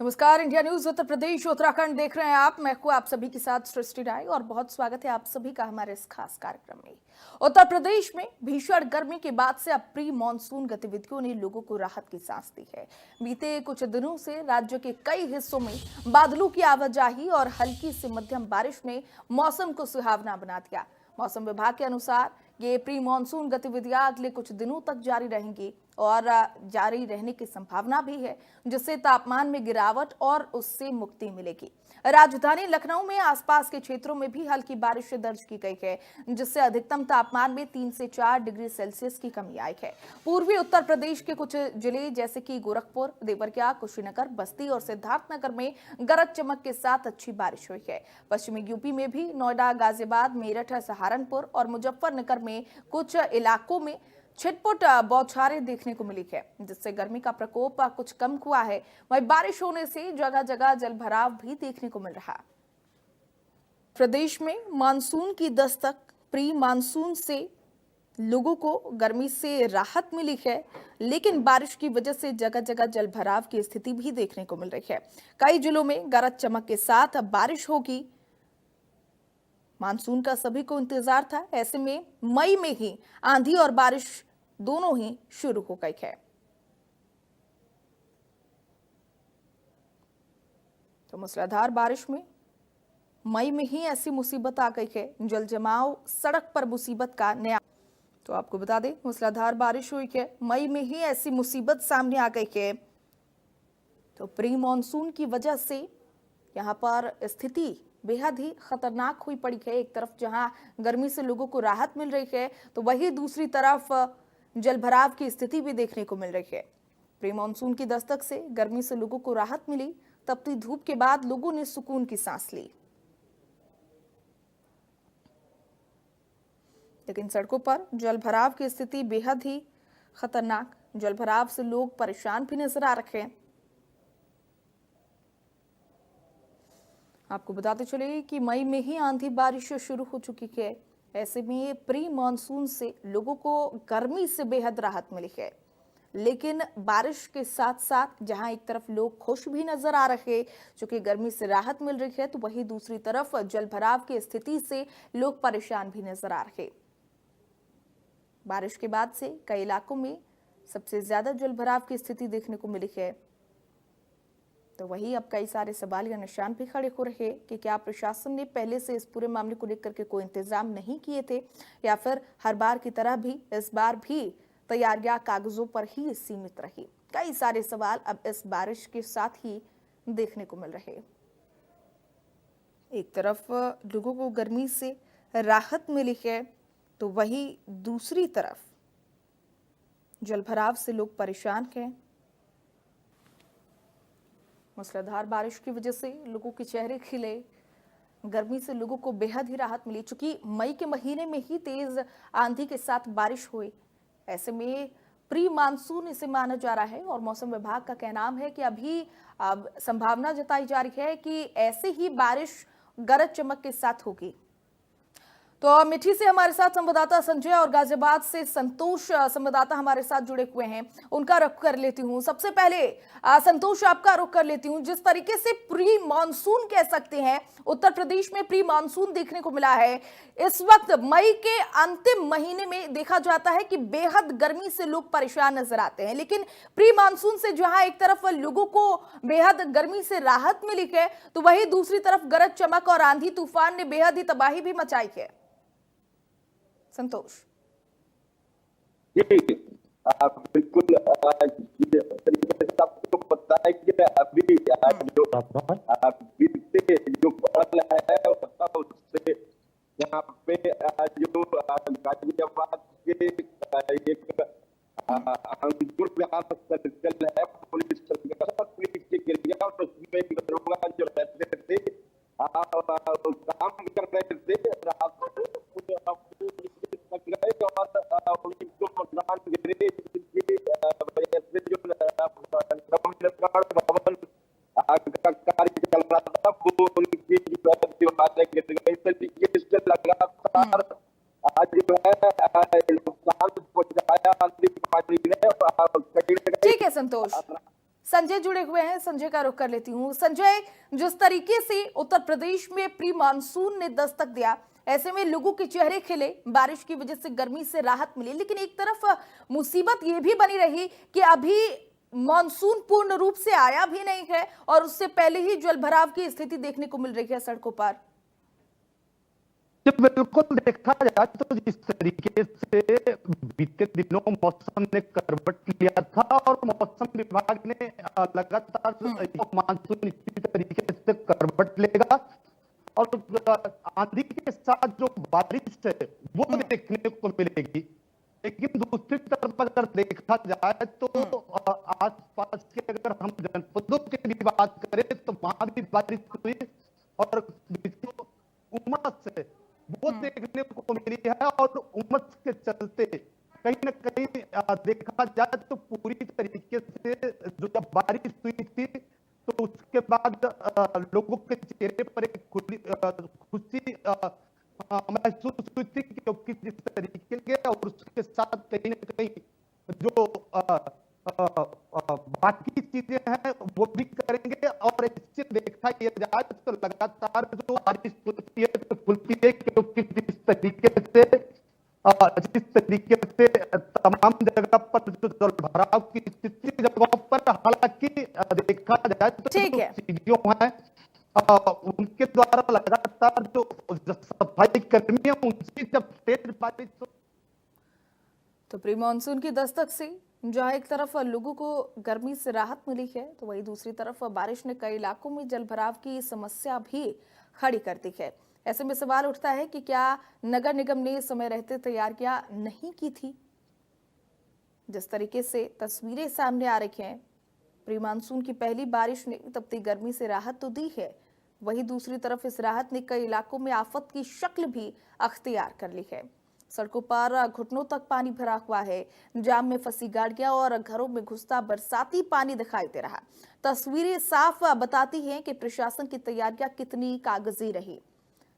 नमस्कार। India news Uttar Pradesh Uttarakhand देख रहे हैं आप। मैं हूं आप सभी के साथ सृष्टि राय और बहुत स्वागत है आप सभी का हमारे इस खास कार्यक्रम में। उत्तर प्रदेश में भीषण गर्मी के बाद से अब प्री मानसून गतिविधियों ने लोगों को राहत की सांस दी है। बीते कुछ दिनों से राज्य के कई हिस्सों में बादलों की आवाजाही और हल्की से मध्यम बारिश ने मौसम को सुहावना बना दिया। मौसम विभाग के अनुसार ये प्री मानसून गतिविधियां अगले कुछ दिनों तक जारी रहेंगी और जारी रहने की संभावना भी है, जिससे तापमान में गिरावट और उससे मुक्ति मिलेगी। राजधानी लखनऊ में आसपास के क्षेत्रों में भी हल्की बारिश दर्ज की गई है, जिससे अधिकतम तापमान में 3 से 4 डिग्री सेल्सियस की कमी आई है। पूर्वी उत्तर प्रदेश के कुछ जिले जैसे कि गोरखपुर, देवरिया, कुशीनगर, बस्ती और सिद्धार्थनगर में गरज चमक के साथ अच्छी बारिश हुई है। पश्चिमी यूपी में भी नोएडा, गाजियाबाद, मेरठ, सहारनपुर और मुजफ्फरनगर में कुछ इलाकों में छिटपुट बौछारें देखने को मिली है, जिससे गर्मी का प्रकोप कुछ कम हुआ है। वहीं बारिश होने से जगह जगह जलभराव भी देखने को मिल रहा। प्रदेश में मानसून की दस्तक, प्री मानसून से लोगों को गर्मी से राहत मिली है, लेकिन बारिश की वजह से जगह जगह जलभराव की स्थिति भी देखने को मिल रही है। कई जिलों में गरज चमक के साथ बारिश होगी। मानसून का सभी को इंतजार था, ऐसे में मई में ही आंधी और बारिश दोनों ही शुरू हो गई है। तो मूसलाधार बारिश में मई में ही ऐसी मुसीबत आ गई है। जल जमाव सड़क पर मुसीबत का नया। तो आपको बता दें, मूसलाधार बारिश हुई है, मई में ही ऐसी मुसीबत सामने आ गई है। तो प्री मानसून की वजह से यहाँ पर स्थिति बेहद ही खतरनाक हुई पड़ी है। एक तरफ जहां गर्मी से लोगों को राहत मिल रही है, तो वहीं दूसरी तरफ जलभराव की स्थिति भी देखने को मिल रही है। प्री मानसून की दस्तक से गर्मी से लोगों को राहत मिली। तपती धूप के बाद लोगों ने सुकून की सांस ली, लेकिन सड़कों पर जलभराव की स्थिति बेहद ही खतरनाक। जलभराव से लोग परेशान भी नजर आ रहे हैं। आपको बताते चले कि मई में ही आंधी बारिश शुरू हो चुकी है। ऐसे में प्री मानसून से लोगों को गर्मी से बेहद राहत मिली है, लेकिन बारिश के साथ साथ जहां एक तरफ लोग खुश भी नजर आ रहे क्योंकि गर्मी से राहत मिल रही है, तो वहीं दूसरी तरफ जलभराव की स्थिति से लोग परेशान भी नजर आ रहे। बारिश के बाद से कई इलाकों में सबसे ज्यादा जलभराव की स्थिति देखने को मिली है। तो वही अब कई सारे सवाल या निशान भी खड़े हो रहे कि क्या प्रशासन ने पहले से इस पूरे मामले को लेकर के कोई इंतजाम नहीं किए थे, या फिर हर बार की तरह भी इस बार भी तैयारियां कागजों पर ही सीमित रही। कई सारे सवाल अब इस बारिश के साथ ही देखने को मिल रहे। एक तरफ लोगों को गर्मी से राहत मिली है, तो वही दूसरी तरफ जलभराव से लोग परेशान हैं। मूसलाधार बारिश की वजह से लोगों के चेहरे खिले। गर्मी से लोगों को बेहद ही राहत मिली, चूंकि मई के महीने में ही तेज आंधी के साथ बारिश हुई। ऐसे में प्री मानसून इसे माना जा रहा है और मौसम विभाग का कहना है कि अभी अब संभावना जताई जा रही है कि ऐसे ही बारिश गरज चमक के साथ होगी। तो मिठी से हमारे साथ संवाददाता संजय और गाजियाबाद से संतोष संवाददाता हमारे साथ जुड़े हुए हैं, उनका रुख कर लेती हूं। सबसे पहले संतोष, आपका रुख कर लेती हूं। जिस तरीके से प्री मानसून कह सकते हैं, उत्तर प्रदेश में प्री मानसून देखने को मिला है। इस वक्त मई के अंतिम महीने में देखा जाता है कि बेहद गर्मी से लोग परेशान नजर आते हैं, लेकिन प्री मानसून से जहां एक तरफ लोगों को बेहद गर्मी से राहत मिली है, तो वहीं दूसरी तरफ गरज चमक और आंधी तूफान ने बेहद ही तबाही भी मचाई है। संतोष जी, आप बिल्कुल तरीके से आपको पता है कि अभी जो बीते जो पल है उससे यहाँ पे जो गाजियाबाद के एक अंकुर विहार सर्कल है, पुलिस के एरिया, और उसमें दरोगा जो रहते थे काम कर रहे थे, रात गए और उनको मतदान गिरे, जिसकी वजह से जो भवन का कार्य चल रहा था वो उनकी दीवारें गिर गई। तरीके से लगातार आज जो है नुकसान पहुंचाया। ठीक है संतोष। संजय संजय जुड़े हुए हैं, संजय का रुख कर लेती हूँ। संजय, जिस तरीके से उत्तर प्रदेश में प्री मानसून ने दस्तक दिया, ऐसे में लोगों के चेहरे खिले, बारिश की वजह से गर्मी से राहत मिली, लेकिन एक तरफ मुसीबत ये भी बनी रही कि अभी मानसून पूर्ण रूप से आया भी नहीं है और उससे पहले ही जलभराव की स्थिति देखने को मिल रही है सड़कों पर। जब बिल्कुल देखा जाए तो जिस तरीके से बीते दिनों मौसम ने करवट लिया था और मौसम विभाग ने लगातार मानसून इसी तरीके से करवट लेगा और आंधी के साथ जो बारिश है वो देखने को मिलेगी। लेकिन दूसरी तरफ अगर देखा जाए तो आसपास के अगर हम जनपदों की भी बात करें तो वहां भी बारिश हुई और उमस है वो देखने को मिली है और उमस के चलते कहीं न कहीं देखा जाए तो पूरी तरीके से जो जब बारिश हुई थी तो उसके बाद लोगों के चेहरे पर एक खुशी महसूस हुई थी, क्योंकि जिस तरीके के और उसके साथ कहीं न कहीं जो बाकी चीजें हैं वो भी करेंगे। और इससे देखा यह जाए तो लगातार जो बारिश होती है तो खुलती है, क्योंकि जिस तरीके से तमाम जगह पर जो जलभराव की स्थिति जगहों पर हालांकि देखा जाए तो सीडीओ हैं उनके द्वारा लगातार जो सफाई कर्मी है उनकी जब तेज बारिश तो प्री मानसून की दस्तक से जहां एक तरफ लोगों को गर्मी से राहत मिली है तो वहीं दूसरी तरफ बारिश ने कई इलाकों में जलभराव की समस्या भी खड़ी कर दी है। ऐसे में सवाल उठता है कि क्या नगर निगम ने समय रहते तैयारियां नहीं की थी? जिस तरीके से तस्वीरें सामने आ रही हैं, प्री मानसून की पहली बारिश ने तपती गर्मी से राहत तो दी है, वहीं दूसरी तरफ इस राहत ने कई इलाकों में आफत की शक्ल भी अख्तियार कर ली है। सड़कों पर घुटनों तक पानी भरा हुआ है, जाम में फंसी गाड़ियां और घरों में घुसता बरसाती पानी दिखाई दे रहा। तस्वीरें साफ बताती हैं कि प्रशासन की तैयारियां कितनी कागजी रही।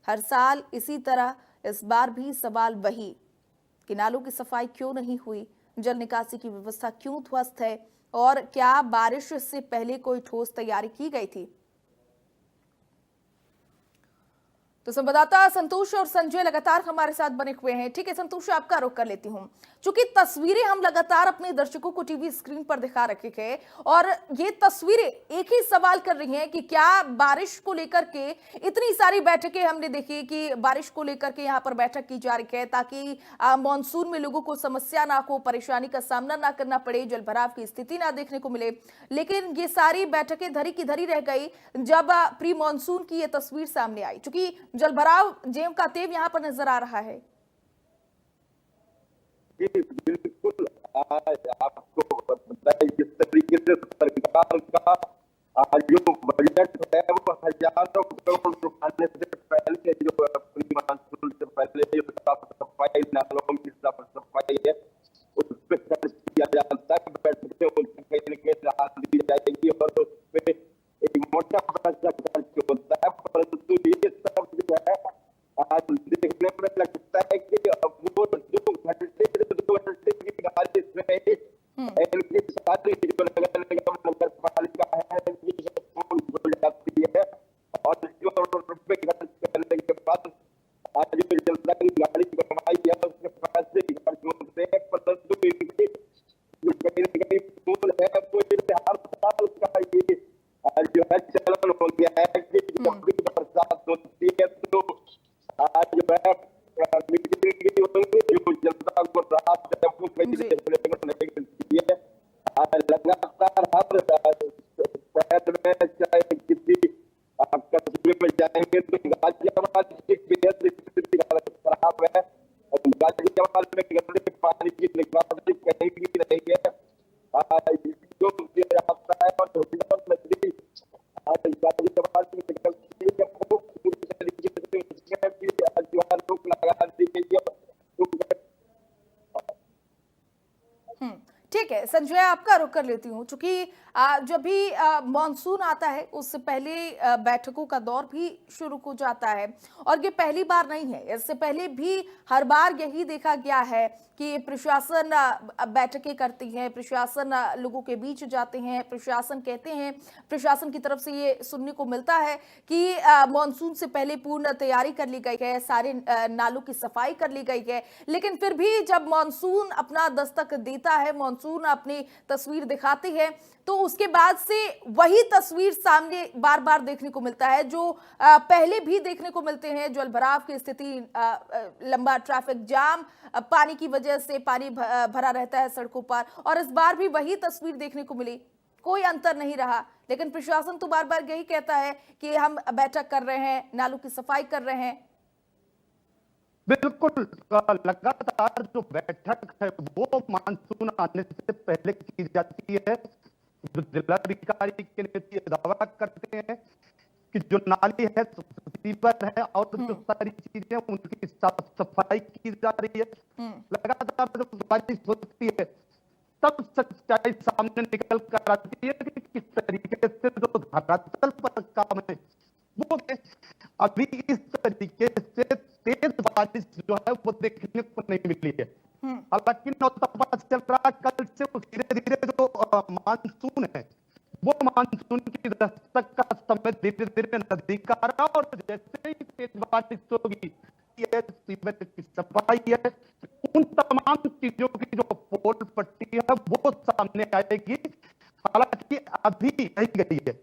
हर साल इसी तरह इस बार भी सवाल वही कि नालों की सफाई क्यों नहीं हुई, जल निकासी की व्यवस्था क्यों ध्वस्त है और क्या बारिश से पहले कोई ठोस तैयारी की गई थी? तो संवाददाता संतोष और संजय लगातार हमारे साथ बने हुए हैं। ठीक है संतोष, आपका रुख कर लेती हूं। चूंकि तस्वीरें हम लगातार अपने दर्शकों को टीवी स्क्रीन पर दिखा रखे थे और ये तस्वीरें एक ही सवाल कर रही हैं कि क्या बारिश को लेकर के इतनी सारी बैठकें हमने देखी कि बारिश को लेकर के यहाँ पर बैठक की जा रही है ताकि मानसून में लोगों को समस्या ना हो, परेशानी का सामना ना करना पड़े, जलभराव की स्थिति ना देखने को मिले, लेकिन ये सारी बैठकें धरी की धरी रह गई जब प्री मानसून की ये तस्वीर सामने आई। चूंकि जलभराव जेव का तेव यहाँ पर नजर आ रहा है। जी बिल्कुल, आपको बताइए जिस तरीके से सरकार का जो बजट है वो हजारों करोड़ रुपए से पहले जो प्री मानसून से पहले जो साफ सफाई नालों की साफ सफाई है उस पर खर्च किया जाता है। बैठकें उनसे कहीं न कहीं राहत दी जाएगी और उस पर एक मोटा पैसा खर्च होता है, परंतु ये सब जो है आज देखने में लगता है कि वो 2 घंटे की बारिश में इनकी सारी जो नगर पालिका है ये फूल हो जाती है और जो रुपए खर्च करने के बाद आज जो जनता की गाड़ी बनवाई है उसके पैसे खर्च होते हैं, परंतु इनकी जो कहीं न कहीं फूल है वो हर साल का ये जो है चलन हो गया है कि जब भी बरसात होती है तो आज जो जनता को राहत है वो कहीं नहीं मिलती है। लगातार हर शहर में चाहे किसी कस्बे में जाएंगे तो गाजियाबाद की बेहद स्थिति खराब है और गाजियाबाद में गंदे पानी की निकासी कहीं भी नहीं है। जो रास्ता है और नदी गाजियाबाद में निकलती है वो पूरी तरीके से उसमें भी रोक लगा दी गई है। ठीक है संजय। संजय, आपका रुख कर लेती हूँ, चूंकि जब भी मॉनसून आता है उससे पहले बैठकों का दौर भी शुरू हो जाता है, और ये पहली बार नहीं है, इससे पहले भी हर बार यही देखा गया है कि प्रशासन बैठकें करती है, प्रशासन लोगों के बीच जाते हैं, प्रशासन कहते हैं, प्रशासन की तरफ से ये सुनने को मिलता है कि मॉनसून से पहले पूर्ण तैयारी कर ली गई है, सारे नालों की सफाई कर ली गई है, लेकिन फिर भी जब मॉनसून अपना दस्तक देता है, मॉनसून अपनी तस्वीर दिखाती है, तो उसके बाद से वही तस्वीर सामने बार बार देखने को मिलता है, जो पहले भी देखने को मिलते हैं। जलभराव की स्थिति, लंबा ट्रैफिक जाम, पानी की वजह से पानी भरा रहता है सड़कों पर, और इस बार भी वही तस्वीर देखने को मिली, कोई अंतर नहीं रहा। लेकिन प्रशासन तो बार बार यही कहता है कि हम बैठक कर रहे हैं, नालों की सफाई कर रहे हैं। बिल्कुल, लगातार जो बैठक है वो मानसून आने से पहले की जाती है। जो जिलाधिकारी के लिए दावा करते हैं कि जो नाली है, सीवर है और जो सारी चीजें उनकी साफ सफाई की जा रही है। लगातार जब बारिश होती है तब सच्चाई सामने निकल कर आती है कि किस तरीके से जो धरातल पर काम है वो अभी इस तरीके से तेज बारिश जो है वो देखने को नहीं मिली है। हालांकि पता चल रहा कल से धीरे धीरे जो मानसून है वो मानसून की दस्तक का समय धीरे धीरे नजदीक आ रहा, और जैसे ही तेज बारिश होगी, सीमेंट की सफाई है, उन तमाम चीजों की जो पोल पट्टी है वो सामने आएगी। हालांकि अभी नहीं गई है।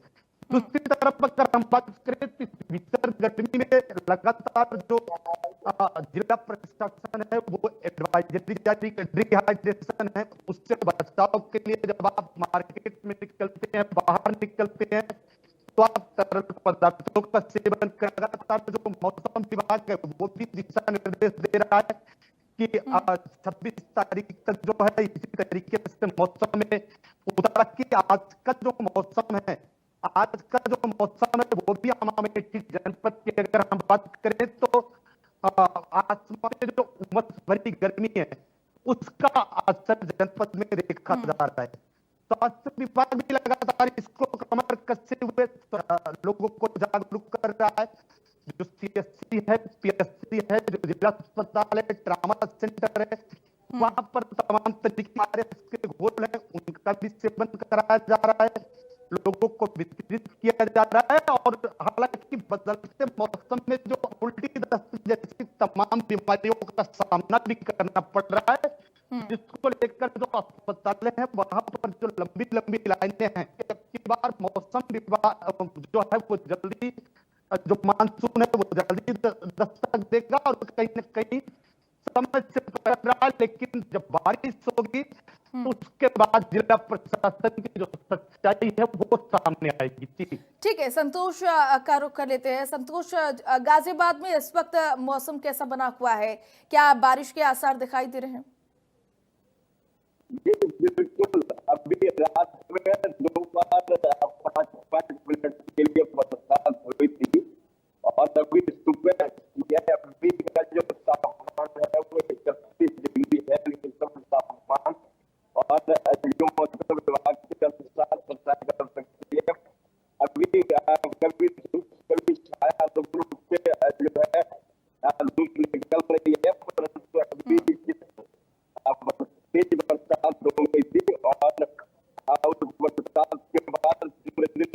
दूसरी तरफ अगर हम बात करें तो भीषण गर्मी में लगातार जो जिला प्रशासन है वो एडवाइजरी जारी, डिहाइड्रेशन है उससे बचाव के लिए जब आप मार्केट में निकलते हैं, बाहर निकलते हैं, तो आप तरल पदार्थों का सेवन कर। लगातार जो मौसम विभाग है वो भी दिशा निर्देश दे रहा है कि 26 तारीख तक जो है इसी तरीके से मौसम में उतार की। आज का जो मौसम है, आज का जो मौसम है वो भी अमेठी जनपद की अगर हम बात करें तो आसमान में जो उमस भरी गर्मी है उसका असर जनपद में देखा जा रहा है। स्वास्थ्य विभाग भी लगातार इसको कमर कसते हुए लोगों को जागरूक कर रहा है। जो सीएससी है, पीएससी है, जो जिला अस्पताल है, ट्रामा सेंटर है, वहां पर तमाम तरीके के घोल है उनका भी सेवन कराया जा रहा है, लोगों को वितरित किया जा रहा है। और हालांकि बदलते मौसम में जो उल्टी दस्त जैसी तमाम बीमारियों का सामना भी करना पड़ रहा है, जिसको लेकर जो अस्पताल है वहां पर जो लंबी लंबी लाइनें हैं, अब बार मौसम विभाग जो है वो जल्दी, जो मानसून है वो जल्दी दस्तक देगा और कहीं न कहीं समय से पड़ रहा है। लेकिन जब बारिश होगी उसके बाद जिला प्रशासन की जो सच्चाई है वो सामने आएगी। ठीक है, संतोष का रुख कर लेते हैं। संतोष, गाजियाबाद में इस वक्त मौसम कैसा बना हुआ है, क्या बारिश के आसार दिखाई दे रहे हैं? बिल्कुल, अभी रात में दोपहर 5 मिनट के लिए बरसात हुई थी, और अभी सुबह अभी का जो तापमान है वो 31 डिग्री है। न्यूनतम तापमान और जो मौसम विभाग के अनुसार बताया जा सकती है, अभी कभी धूप कभी छाया रूप से जो है धूप निकल रही है, परंतु अभी तेज बरसात हो गई थी, और उस बरसात के बाद पूरे दिन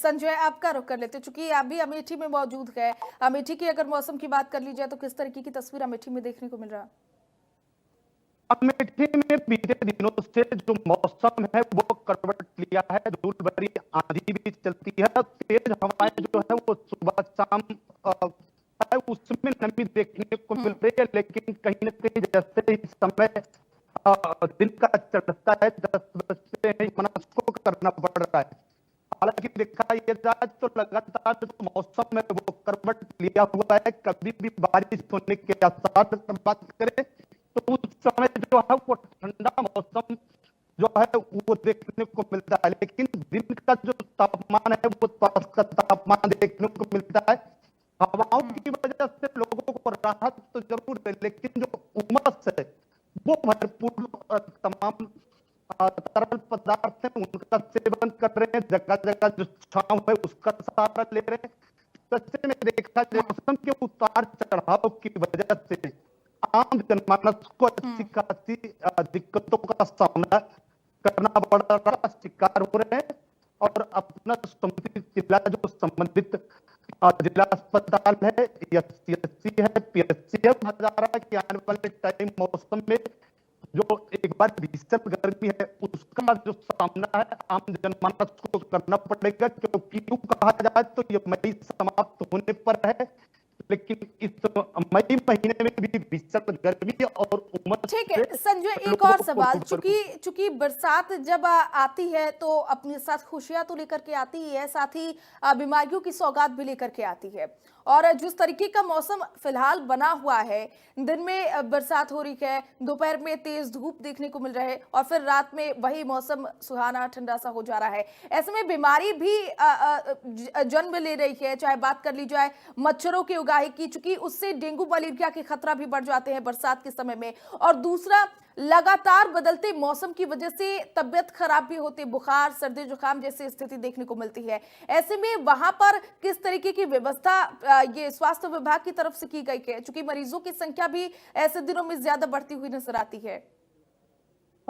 संजय, आपका रुख कर लेते हैं, चूंकि आप भी अमेठी में मौजूद है। अमेठी की अगर मौसम की बात कर ली जाए तो किस तरीके की तस्वीर अमेठी में देखने को मिल रहा है? अमेठी में बीते दिनों से जो मौसम है वो करवट लिया है। धूल भरी आंधी भी चलती है, तेज हवाएं जो है वो सुबह शाम है, उसमें नमी देखने को मिल रही है। लेकिन कहीं न कहीं जैसे ही समय दिन का चढ़ता है, 10 बजते ही मनस को करना पड़ रहा है। हालांकि देखा ये जाए तो लगातार जो मौसम है वो करवट लिया हुआ है। कभी भी बारिश होने के आसार की बात करें तो उस समय जो है वो ठंडा मौसम जो है वो देखने को मिलता है। लेकिन दिन का जो तापमान है वो पास का तापमान देखने को मिलता है। हवाओं की वजह से लोगों को राहत तो जरूर है, लेकिन जो उमस है वो भरपूर। तमाम तरल पदार्थ है उनका सेवन कर रहे हैं, जगह जगह जो छांव है उसका सहारा ले रहे हैं। सच्चे में देखा जाए मौसम के उतार चढ़ाव की वजह से आम जनमानस को अच्छी खासी दिक्कतों का सामना करना पड़ रहा, शिकार हो रहे हैं। और अपना संबंधित जिला जो संबंधित जिला अस्पताल है, एससीएससी है, पीएचसी है, जा रहा है कि आने वाले टाइम मौसम में जो एक बार भीषण गर्मी है उसका जो सामना है आम जनमानस को करना पड़ेगा। क्योंकि यूं कहा जाए तो ये मई समाप्त होने पर है, लेकिन इस मई महीने में भी भीषण गर्मी और उमस। ठीक है संजय, एक और सवाल, चूंकि बरसात जब आती है तो अपने साथ खुशियां तो लेकर के आती ही है, साथ ही बीमारियों की सौगात भी लेकर के आती है। और जिस तरीके का मौसम फिलहाल बना हुआ है, दिन में बरसात हो रही है, दोपहर में तेज धूप देखने को मिल रहा है और फिर रात में वही मौसम सुहाना ठंडा सा हो जा रहा है। ऐसे में बीमारी भी जन्म ले रही है, चाहे बात कर ली जाए मच्छरों की उगाही की, चूंकि उससे डेंगू मलेरिया के खतरा भी बढ़ जाते हैं बरसात के समय में। और दूसरा, लगातार बदलते मौसम की वजह से तबियत खराब भी होती है, बुखार सर्दी जुकाम जैसी स्थिति देखने को मिलती है। ऐसे में वहां पर किस तरीके की व्यवस्था ये स्वास्थ्य विभाग की तरफ से की गई है, चूंकि मरीजों की संख्या भी ऐसे दिनों में ज्यादा बढ़ती हुई नजर आती है?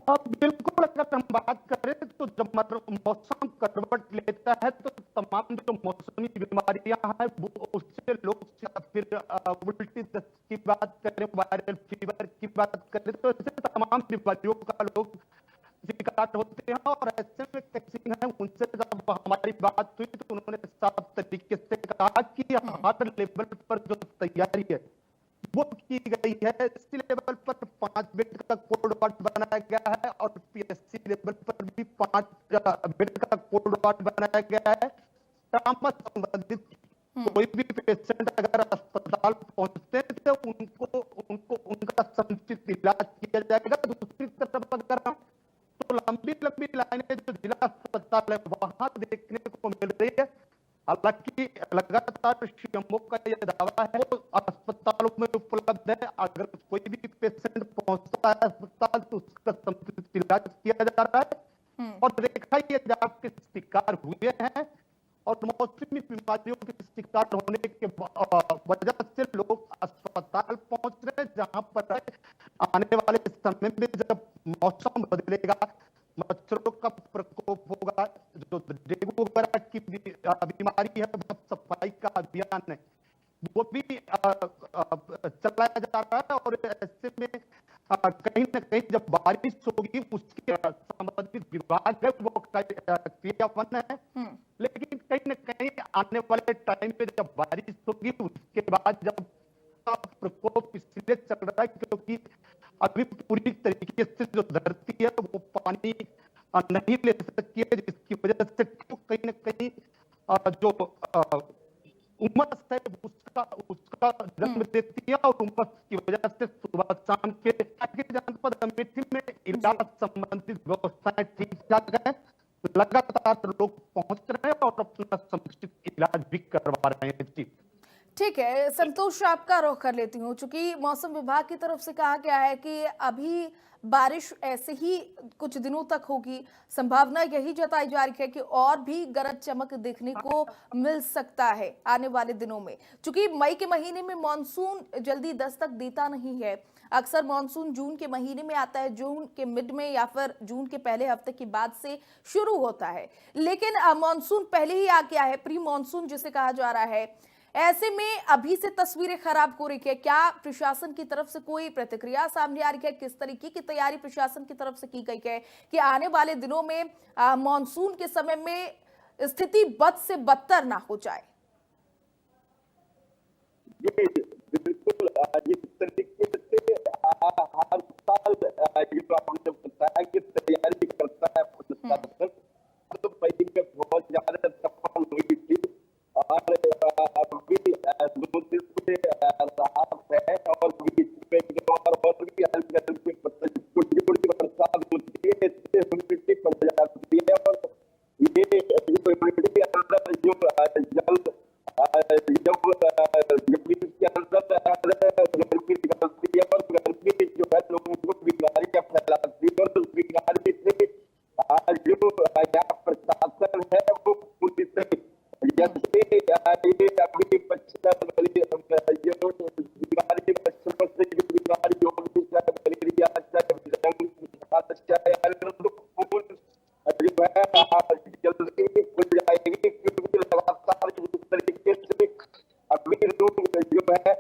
बिल्कुल, अगर हम बात करें तो जब मौसम करवट लेता है तो तमाम जो मौसमी बीमारियां हैं वो उससे लोग फिर उल्टी दस्त की बात करें, वायरल फीवर की बात करें तो ऐसे तमाम बीमारियों का लोग शिकार होते हैं। और ऐसे में किसी हैं उनसे जब हमारी बात हुई तो उन्होंने साफ तरीके से कहा कि हर लेवल पर जो तैयारी है वो की गई है। एससी लेवल पर 5 बेड का कोल्ड वार्ड बनाया गया है और पीएससी लेवल पर भी 5 बेड का कोल्ड वार्ड बनाया गया है। ट्रामा संबंधित कोई भी पेशेंट अगर अस्पताल पहुंचते हैं तो उनको उनका समुचित इलाज किया जाएगा। दूसरी तरफ अगर हम तो लंबी लंबी लाइनें जो जिला अस्पताल है वहां देखने को मिल रही है। हालांकि लगातार सीएमओ का यह दावा है वो अस्पतालों में उपलब्ध है। अगर कोई भी पेशेंट पहुंचता है अस्पताल तो उसका समुचित इलाज किया जा रहा है। और देखा ये आपके शिकार हुए हैं और मौसमी बीमारियों के शिकार होने के वजह से लोग अस्पताल पहुंच रहे हैं, जहां पर आने वाले समय में जब मौसम बदलेगा, मच्छरों का प्रकोप होगा, जो डेंगू वगैरह की बीमारी है, सफाई का अभियान है वो भी चलाया जा रहा है। और ऐसे में कहीं न कहीं जब बारिश होगी उसके संबंधित विभाग है वो क्रियावन है। लेकिन कहीं न कहीं आने वाले टाइम पे जब बारिश होगी उसके बाद जब प्रकोप इसलिए चल रहा है क्योंकि अभी पूरी तरीके से जो धरती है वो पानी नहीं ले सकती है, जिसकी वजह से कहीं न कहीं जो उमस है उसका जन्म देती है। और उमस की वजह से सुबह शाम के जनपद अमेठी में इलाज संबंधित व्यवस्थाएं ठीक ठाक है, लगातार लोग पहुंच रहे हैं और अपना समुचित इलाज भी करवा रहे हैं। जी ठीक है, संतोष आपका रुख कर लेती हूँ। चूंकि मौसम विभाग की तरफ से कहा गया है कि अभी बारिश ऐसे ही कुछ दिनों तक होगी, संभावना यही जताई जा रही है कि और भी गरज चमक देखने को मिल सकता है आने वाले दिनों में। चूंकि मई के महीने में मानसून जल्दी दस्तक देता नहीं है, अक्सर मानसून जून के महीने में आता है, जून के मिड में या फिर जून के पहले हफ्ते के बाद से शुरू होता है। लेकिन मानसून पहले ही आ गया है, प्री मानसून जिसे कहा जा रहा है। ऐसे में अभी से तस्वीरें खराब हो रही है। क्या प्रशासन की तरफ से कोई प्रतिक्रिया सामने आ रही है? किस तरीके की तैयारी प्रशासन की तरफ से की गई है कि आने वाले दिनों में मानसून के समय में स्थिति बद से बदतर ना हो जाए? जी बिल्कुल, जिस तरीके से हर साल जो आपने बताया कि तैयारी करता है प्रशासन, तो पहले में बहुत ज्यादा सफल हुई थी और अभी 2 दिन से राहत है और बीच में और भी हल्की हल्की छोटी बरसात होती है, इससे ह्यूमिडिटी बढ़ जाती है और ये जो ह्यूमिडिटी अंदर जो जल जब जमीन के अंदर गर्मी निकलती है और गर्मी जो है लोगों को बीमारियां फैलाती है और उस बीमारी से जो यहाँ प्रशासन है वो पूरी तरह जैसे ये अभी मच्छर जो बीमारी मच्छरों से जो बीमारी होगी, चाहे मलेरिया चाहे खून जो है जल्दी खुल जाएगी, क्योंकि लगातार इस तरीके से अभी लोग जो है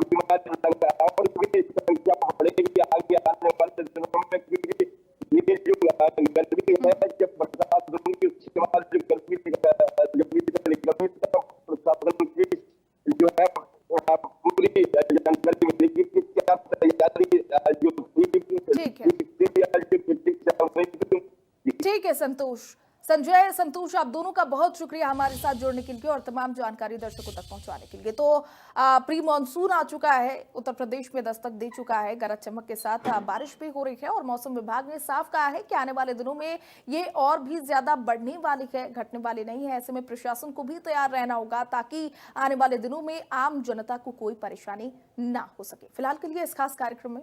बीमार लग रहा है और भी संख्या बढ़ेगी आगे आने वाले दिनों में, क्योंकि ये जो गर्मी है जब बरसात होगी उसके बाद जो गर्मी निकलेगी तो प्रशासन की जो है पूरी जानकारी मिलेगी कि क्या तैयारी जो ठीक है, ठीक है संतोष, संजय, संतोष, आप दोनों का बहुत शुक्रिया हमारे साथ जुड़ने के लिए और तमाम जानकारी दर्शकों तक पहुंचाने के लिए। तो प्री मानसून आ चुका है, उत्तर प्रदेश में दस्तक दे चुका है, गरज चमक के साथ बारिश भी हो रही है और मौसम विभाग ने साफ कहा है कि आने वाले दिनों में ये और भी ज्यादा बढ़ने वाली है, घटने वाली नहीं है। ऐसे में प्रशासन को भी तैयार रहना होगा ताकि आने वाले दिनों में आम जनता को कोई परेशानी ना हो सके। फिलहाल के लिए इस खास कार्यक्रम में